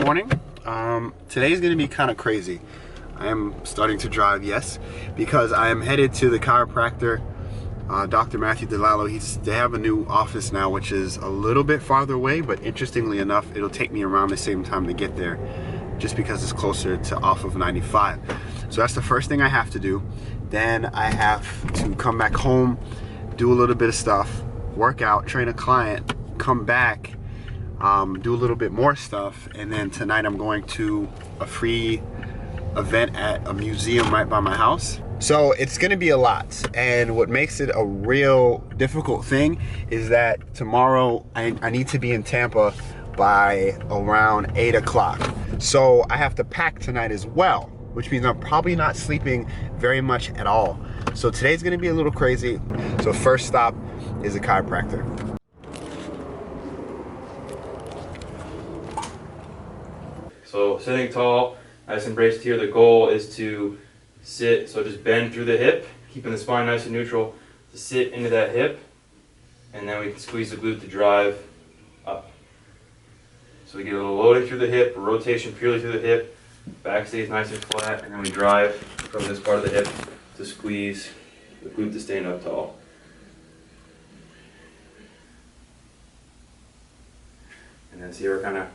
morning. Today's gonna be kind of crazy. I am starting to drive, yes, because I am headed to the chiropractor, Dr. Matthew DeLallo. They have a new office now, which is a little bit farther away, but interestingly enough, it'll take me around the same time to get there, just because it's closer to off of 95. So that's the first thing I have to do. Then I have to come back home, do a little bit of stuff, work out, train a client, come back, do a little bit more stuff, and then tonight I'm going to a free event at a museum right by my house. So it's gonna be a lot, and what makes it a real difficult thing is that tomorrow I need to be in Tampa by around 8 o'clock. So I have to pack tonight as well, which means I'm probably not sleeping very much at all. So today's gonna be a little crazy. So first stop is a chiropractor. So sitting tall, nice and braced here. The goal is to sit, so just bend through the hip, keeping the spine nice and neutral, to sit into that hip, and then we can squeeze the glute to drive up. So we get a little loading through the hip, rotation purely through the hip, back stays nice and flat, and then we drive from this part of the hip to squeeze the glute to stand up tall. And then see how we're kind of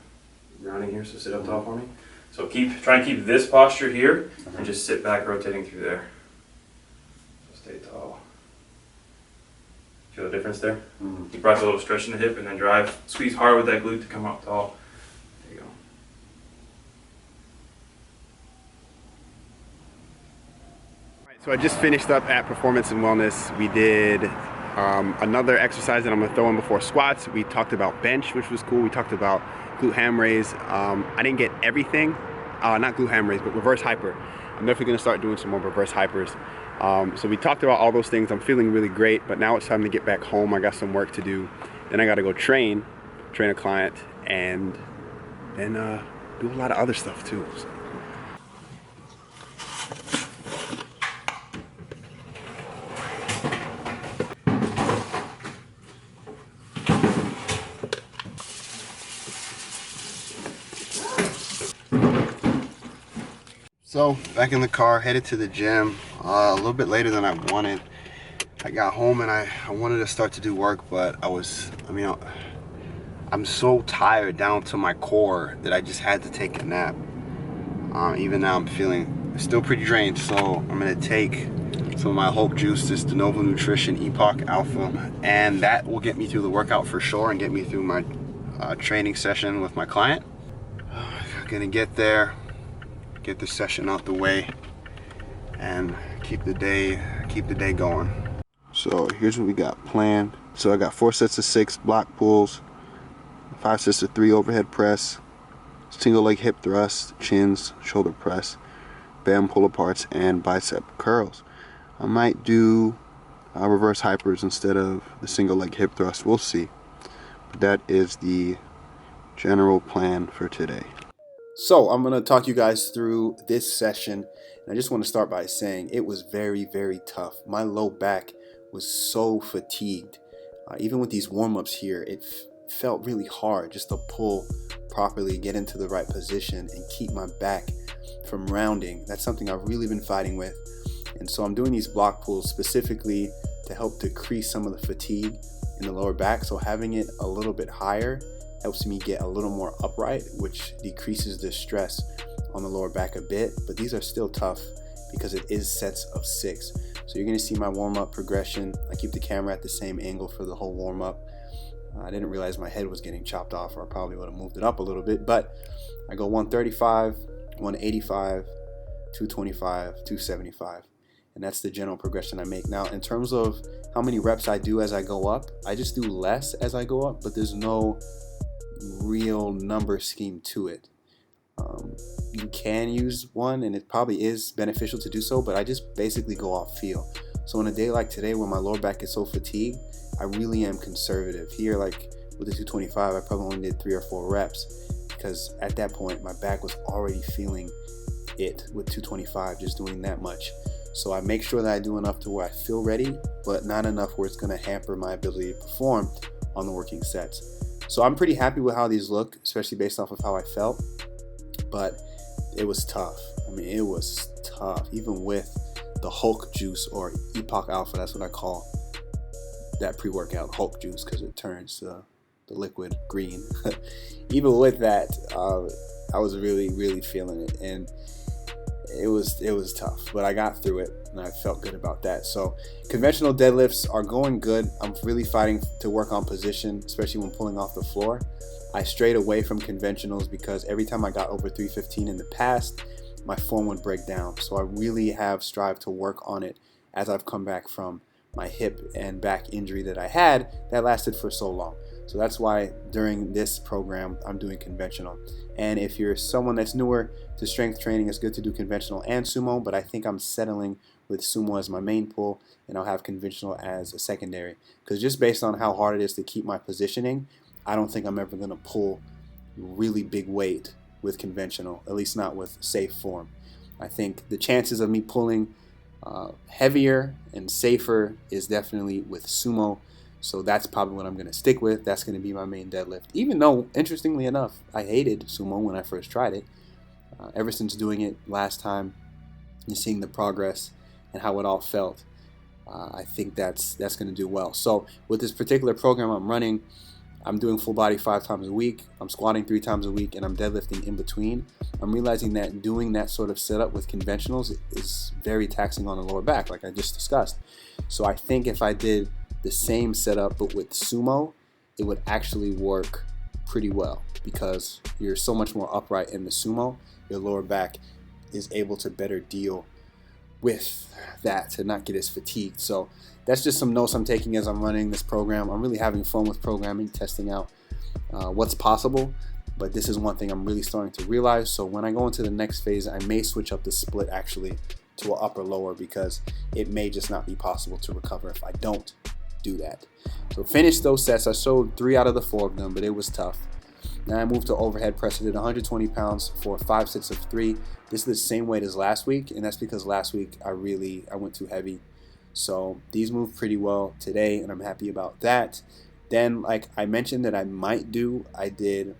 rounding here, so sit up tall for me. So try and keep this posture here, and just sit back rotating through there. So stay tall. Feel the difference there? Mm-hmm. You press a little stretch in the hip and then drive. Squeeze hard with that glute to come up tall. There you go. Alright, so I just finished up at Performance and Wellness. We did another exercise that I'm gonna throw in before squats. We talked about bench, which was cool. We talked about glute ham raise. I didn't get everything, not glute ham raise, but reverse hyper. I'm definitely gonna start doing some more reverse hypers. So we talked about all those things. I'm feeling really great, but now it's time to get back home. I got some work to do. Then I gotta go train a client, and then do a lot of other stuff too. So. So back in the car, headed to the gym, a little bit later than I wanted. I got home and I wanted to start to do work, but I'm so tired down to my core that I just had to take a nap. Even now I'm feeling still pretty drained, so I'm gonna take some of my Hulk juice, this De Novo Nutrition Epoch Alpha, and that will get me through the workout for sure and get me through my training session with my client. Gonna get there, get the session out the way, and keep the day going. So here's what we got planned. So I got 4 sets of 6 block pulls, 5 sets of 3 overhead press, single leg hip thrust, chins, shoulder press, band pull aparts, and bicep curls. I might do reverse hypers instead of the single leg hip thrust. We'll see. But that is the general plan for today. So I'm going to talk you guys through this session, and I just want to start by saying it was very, very tough. My low back was so fatigued. Even with these warm-ups here, it felt really hard just to pull properly, get into the right position, and keep my back from rounding. That's something I've really been fighting with, and so I'm doing these block pulls specifically to help decrease some of the fatigue in the lower back. So having it a little bit higher helps me get a little more upright, which decreases the stress on the lower back a bit. But these are still tough because it is sets of 6. So you're gonna see my warm-up progression. I keep the camera at the same angle for the whole warm-up. I didn't realize my head was getting chopped off, or I probably would have moved it up a little bit, but I go 135, 185, 225, 275. And that's the general progression I make. Now, in terms of how many reps I do as I go up, I just do less as I go up, but there's no real number scheme to it. You can use one, and it probably is beneficial to do so, but I just basically go off feel. So on a day like today where my lower back is so fatigued, I really am conservative. Here, like with the 225, I probably only did 3 or 4 reps, because at that point my back was already feeling it with 225, just doing that much. So I make sure that I do enough to where I feel ready, but not enough where it's going to hamper my ability to perform on the working sets. So I'm pretty happy with how these look, especially based off of how I felt. but it was tough. I mean, it was tough, even with the Hulk juice, or Epoch Alpha. That's what I call that pre-workout, Hulk juice, because it turns the liquid green. Even with that, I was really feeling it, and it was tough, but I got through it, and I felt good about that. So conventional deadlifts are going good. I'm really fighting to work on position, especially when pulling off the floor. I strayed away from conventionals because every time I got over 315 in the past, my form would break down. So I really have strived to work on it as I've come back from my hip and back injury that I had that lasted for so long. So that's why during this program, I'm doing conventional. And if you're someone that's newer to strength training, it's good to do conventional and sumo, but I think I'm settling with sumo as my main pull, and I'll have conventional as a secondary. Because just based on how hard it is to keep my positioning, I don't think I'm ever gonna pull really big weight with conventional, at least not with safe form. I think the chances of me pulling heavier and safer is definitely with sumo, so that's probably what I'm going to stick with. That's going to be my main deadlift, even though, interestingly enough, I hated sumo when I first tried it. Ever since doing it last time and seeing the progress and how it all felt, I think that's going to do well. So with this particular program I'm running, I'm doing full body 5 times a week, I'm squatting 3 times a week, and I'm deadlifting in between. I'm realizing that doing that sort of setup with conventionals is very taxing on the lower back, like I just discussed. So I think if I did the same setup but with sumo, it would actually work pretty well, because you're so much more upright in the sumo. Your lower back is able to better deal with that, to not get as fatigued. So that's just some notes I'm taking as I'm running this program. I'm really having fun with programming, testing out what's possible, but this is one thing I'm really starting to realize. So when I go into the next phase, I may switch up the split actually to an upper lower, because it may just not be possible to recover if I don't do that. So finish those sets. I showed 3 out of the 4 of them, but it was tough. Now I moved to overhead press. I did 120 pounds for 5 sets of 3. This is the same weight as last week, and that's because last week I went too heavy. So these moved pretty well today, and I'm happy about that. Then, like I mentioned that I might do, I did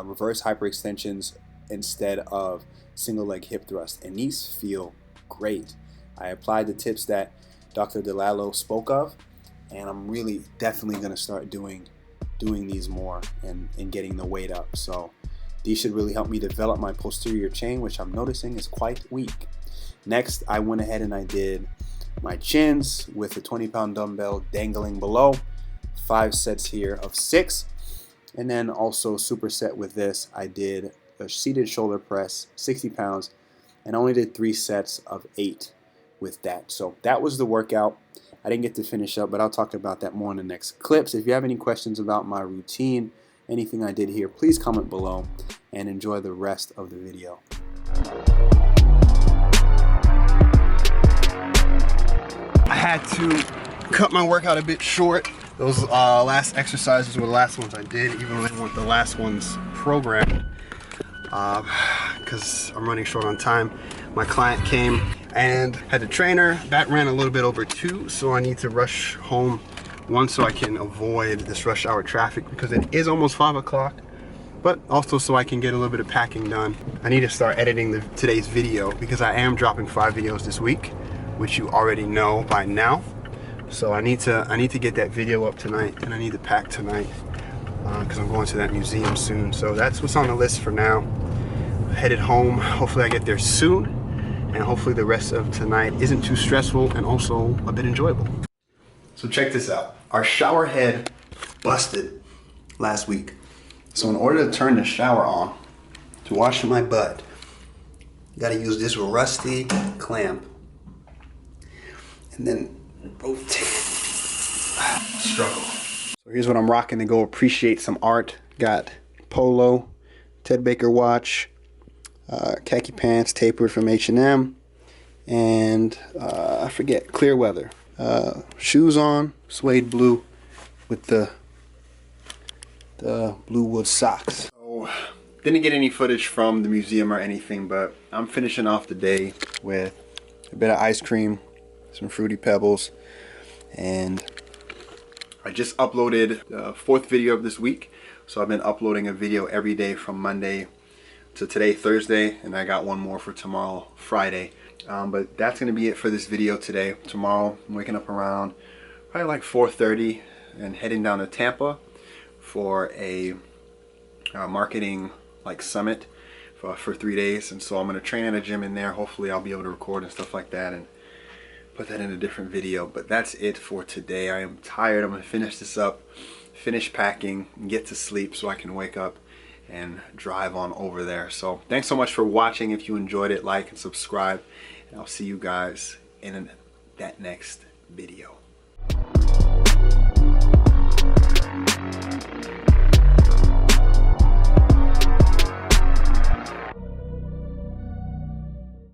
reverse hyperextensions instead of single leg hip thrust, and these feel great. I applied the tips that Dr. DeLallo spoke of, and I'm really definitely going to start doing these more and getting the weight up. So these should really help me develop my posterior chain, which I'm noticing is quite weak. Next, I went ahead and I did my chins with a 20-pound dumbbell dangling below, 5 sets here of 6. And then also superset with this, I did a seated shoulder press, 60 pounds, and only did 3 sets of 8 with that. So that was the workout. I didn't get to finish up, but I'll talk about that more in the next clips. If you have any questions about my routine, anything I did here, please comment below and enjoy the rest of the video. I had to cut my workout a bit short. Those last exercises were the last ones I did, even though they weren't the last ones programmed, because I'm running short on time. My client came and had to train her. That ran a little bit over 2, so I need to rush home. 1, so I can avoid this rush hour traffic, because it is almost 5 o'clock, but also so I can get a little bit of packing done. I need to start editing today's video, because I am dropping 5 videos this week, which you already know by now. So I need to get that video up tonight, and I need to pack tonight, because I'm going to that museum soon. So that's what's on the list for now. Headed home. Hopefully I get there soon, and hopefully the rest of tonight isn't too stressful and also a bit enjoyable. So check this out. Our shower head busted last week. So in order to turn the shower on to wash my butt, you gotta use this rusty clamp and then rotate. Struggle. So here's what I'm rocking to go appreciate some art. Got polo, Ted Baker watch, khaki pants tapered from H&M, and I forget, clear weather. Shoes on, suede blue with the blue wood socks. So, didn't get any footage from the museum or anything, but I'm finishing off the day with a bit of ice cream, some Fruity Pebbles, and I just uploaded the 4th video of this week. So I've been uploading a video every day from Monday So today, Thursday, and I got one more for tomorrow, Friday. But that's gonna be it for this video today. Tomorrow, I'm waking up around probably like 4:30 and heading down to Tampa for a marketing like summit for 3 days. And so I'm gonna train at a gym in there. Hopefully I'll be able to record and stuff like that and put that in a different video. But that's it for today. I am tired. I'm gonna finish this up, finish packing, and get to sleep so I can wake up and drive on over there. So thanks so much for watching. If you enjoyed it, like and subscribe, and I'll see you guys in that next video.